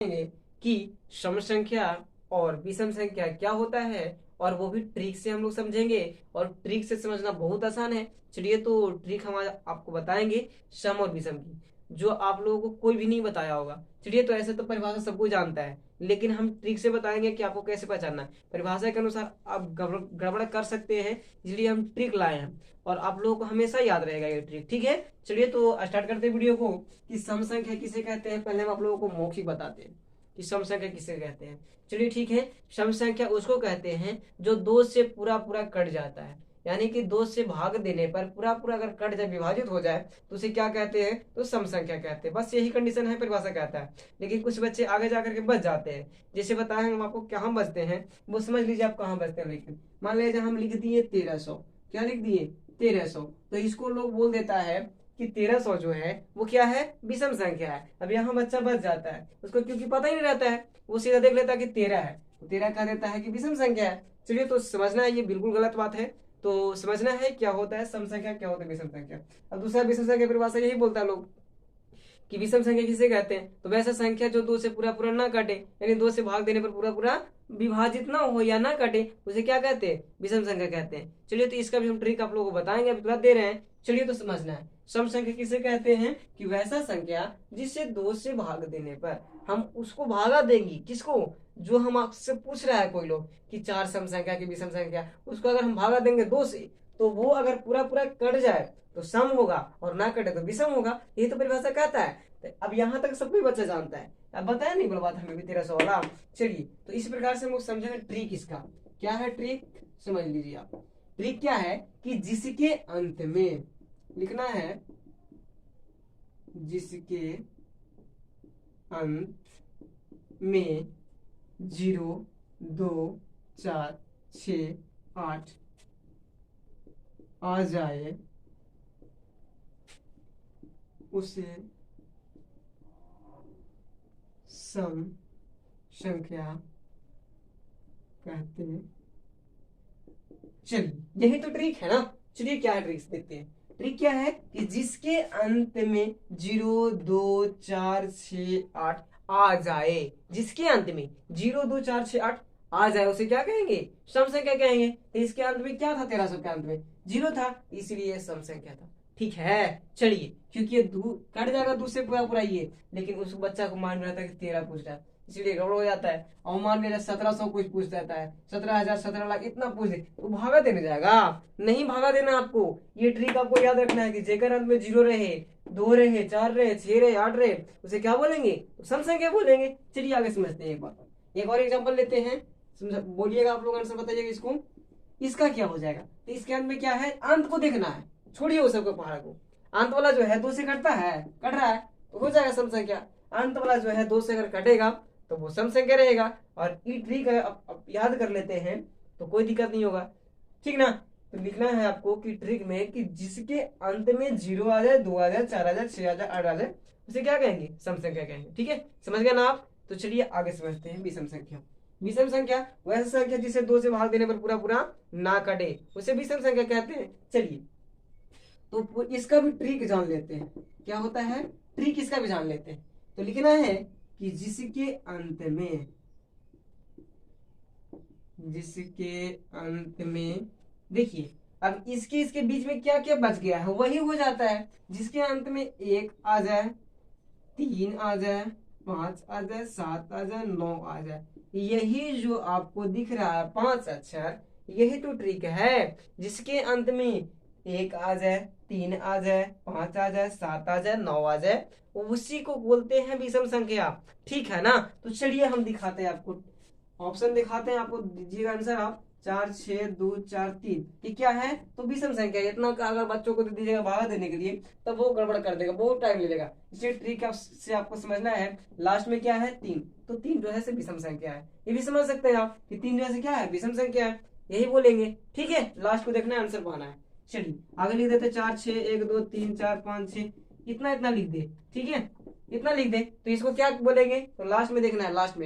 कि सम संख्या और विषम संख्या क्या होता है, और वो भी ट्रिक से हम लोग समझेंगे। और ट्रिक से समझना बहुत आसान है। चलिए तो ट्रिक हम आज आपको बताएंगे सम और विषम की, जो आप लोगों को कोई भी नहीं बताया होगा। चलिए तो ऐसे तो परिभाषा सबको जानता है, लेकिन हम ट्रिक से बताएंगे कि आपको कैसे पहचानना है। परिभाषा के अनुसार आप गड़बड़ कर सकते हैं, इसलिए हम ट्रिक लाए हैं और आप लोगों को हमेशा याद रहेगा ये ट्रिक। ठीक है, चलिए तो स्टार्ट करते हैं वीडियो को। कि सम संख्या किसे कहते हैं, पहले हम आप लोगों को मौखिक बताते हैं कि सम संख्या किसे कहते हैं। चलिए ठीक है, सम संख्या उसको कहते हैं जो दो से पूरा पूरा कट जाता है, यानी कि दो से भाग देने पर पूरा पूरा अगर कट जाए, विभाजित हो जाए, तो उसे क्या कहते हैं, तो सम संख्या कहते हैं। बस यही कंडीशन है, परिभाषा कहता है। लेकिन कुछ बच्चे आगे जाकर के बच जाते हैं। जैसे बताएं हम आपको कहाँ बचते हैं, वो समझ लीजिए आप कहाँ बचते हैं। लेकिन मान लीजिए हम लिख दिए 1300, क्या लिख दिए 1300, तो इसको लोग बोल देता है कि 1300 जो है वो क्या है, विषम संख्या है। अब यहाँ बच्चा बच जाता है, उसको क्योंकि पता ही नहीं रहता है, वो सीधा देख लेता है कि 13 है, तो 13 कह देता है कि विषम संख्या है। चलिए तो समझना है, ये बिल्कुल गलत बात है। तो समझना है क्या होता है सम संख्या, क्या होता है विषम संख्या। अब दूसरा विषम संख्या परिभाषा यही बोलता है लोग कि विषम संख्या किसे कहते हैं, तो वैसा संख्या जो दो से पूरा पूरा ना कटे, यानी दो से भाग देने पर पूरा पूरा विभाजित ना हो या ना कटे, उसे क्या कहते हैं, विषम संख्या कहते हैं। चलिए तो इसका भी हम ट्रिक आप लोगों को बताएंगे, अभी तुरंत दे रहे हैं। चलिए तो समझना है, सम संख्या किसे कहते हैं कि वैसा संख्या जिसे दो से भाग देने पर हम उसको भागा देंगे, किसको, जो हम आपसे पूछ रहा है कोई लोग कि चार सम संख्या की विषम संख्या, उसको अगर हम भागा देंगे दो से, तो वो अगर पूरा पूरा कट जाए तो सम होगा, और ना कटे तो विषम होगा। यही तो परिभाषा कहता है। तो अब यहाँ तक सब कोई बच्चा जानता है, अब बताया नहीं बोला बात हमें भी 1300 वाला। चलिए तो इस प्रकार से हम लोग समझेंगे ट्रिक इसका। क्या है ट्रिक, समझ लीजिए आप। ट्रिक क्या है कि जिसके अंत में लिखना है, जिसके अंत में 0 2 4 6 8 आ जाए उसे सम संख्या कहते हैं। चलिए यही तो ट्रिक है ना। चलिए क्या है ट्रिक देखते हैं। ट्रिक क्या है कि जिसके अंत में 0 2 4 6 8 आ जाए, जिसके अंत में 0 2 4 6 8 आ जाए उसे क्या कहेंगे, सम संख्या कहेंगे। तो इसके अंत में क्या था, 1300 के अंत में 0 था, इसलिए सम संख्या था। ठीक है, चलिए क्योंकि ये कट जाएगा दूसरे पूरा पूरा ये, लेकिन उस बच्चा को मान में रहता है कि 13 पूछ रहा है, इसलिए गड़बड़ हो जाता है। और मान लीजिए 1700 कुछ पूछ देता है, 17,000 17 लाख इतना पूछ दे, तो भागा देने जाएगा, नहीं भागा देना आपको। ये ट्रिक आपको याद रखना है कि जेकर अंत में 0 रहे, 2 रहे, 4 रहे, 6 रहे, 8 रहे, उसे क्या बोलेंगे, तो सम संख्या बोलेंगे। चलिए आगे समझते हैं एक बार, एक और एग्जाम्पल लेते हैं, बोलिएगा आप लोग, आंसर बताइएगा इसको। इसका क्या हो जाएगा, तो इसके अंत में क्या है, अंत को देखना है, छोड़िए वो सबको पहाड़ को। अंत वाला जो है दो से कटता है, कट रहा है, तो हो जाएगा सम संख्या। अंत वाला जो है दो से अगर कटेगा तो वो सम संख्या रहेगा। और ई ट्रिक अब याद कर लेते हैं तो कोई दिक्कत नहीं होगा, ठीक ना। तो लिखना है आपको कि ट्रिक में कि जिसके अंत में 0 आ जाए, 2 आ जाए, 4 आ जाए, 6 आ जाए, 8 आ जाए, उसे क्या कहेंगे, सम संख्या कहेंगे। ठीक है, समझ गए ना आप। तो चलिए आगे समझते हैं विषम संख्या। विषम संख्या वैसे संख्या जिसे दो से भाग देने पर पूरा पूरा ना कटे, उसे विषम संख्या कहते हैं। चलिए तो इसका भी ट्रिक जान लेते हैं, क्या होता है ट्रिक, इसका भी जान लेते हैं। तो लिखना है कि जिसके अंत में, जिसके अंत में, देखिए अब इसके इसके बीच में क्या क्या बच गया है वही हो जाता है। जिसके अंत में 1 आ जाए, 3 आ जाए, 5 आ जाए, 7 आ जाए, 9 आ जाए, यही जो आपको दिख रहा है 5 अक्षर, यही तो ट्रिक है। जिसके अंत में 1 आ जाए, 3 आ जाए, 5 आ जाए, 7 आ जाए, 9 आ जाए, उसी को बोलते हैं विषम संख्या। ठीक है ना। तो चलिए हम दिखाते हैं आपको, ऑप्शन दिखाते हैं आपको, दीजिएगा आंसर आप। 4 6 2 4 3, ये क्या है, तो विषम संख्या। इतना का अगर बच्चों को दे दीजिएगा भागा देने के लिए, तब वो गड़बड़ कर देगा, बहुत टाइम लगेगा। इसलिए ट्रिक से आपको समझना है, लास्ट में क्या है 3, तो 3 जो है से विषम संख्या है। ये भी समझ सकते हैं आप कि 3 जो है क्या है, विषम संख्या है, यही बोलेंगे। ठीक है, लास्ट को देखना है, आंसर पाना है। चलिए आगे लिख देते 4 6 1 2 3 4 5 6, इतना इतना लिख दे। ठीक है, इतना लिख दे, तो इसको क्या बोलेंगे, तो लास्ट में देखना है, लास्ट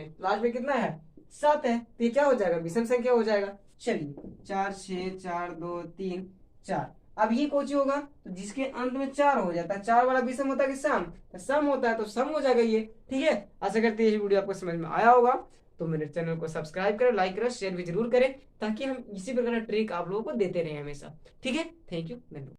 में कितना है, 7 है, तो ये क्या हो जाएगा, विषम संख्या हो जाएगा। चलिए 4 6 4 2 3 4, अब ये कोची होगा तो जिसके अंत में 4 हो जाता है, 4 वाला विषम होता है कि सम, तो सम होता है तो सम हो जाएगा ये। ठीक है, आशा करते हैं ये वीडियो आपको समझ में आया होगा। तो मेरे चैनल को सब्सक्राइब करें, लाइक करें, शेयर भी जरूर करें, ताकि हम इसी प्रकार का ट्रिक आप लोगों को देते रहे हमेशा। ठीक है, थैंक यू, धन्यवाद।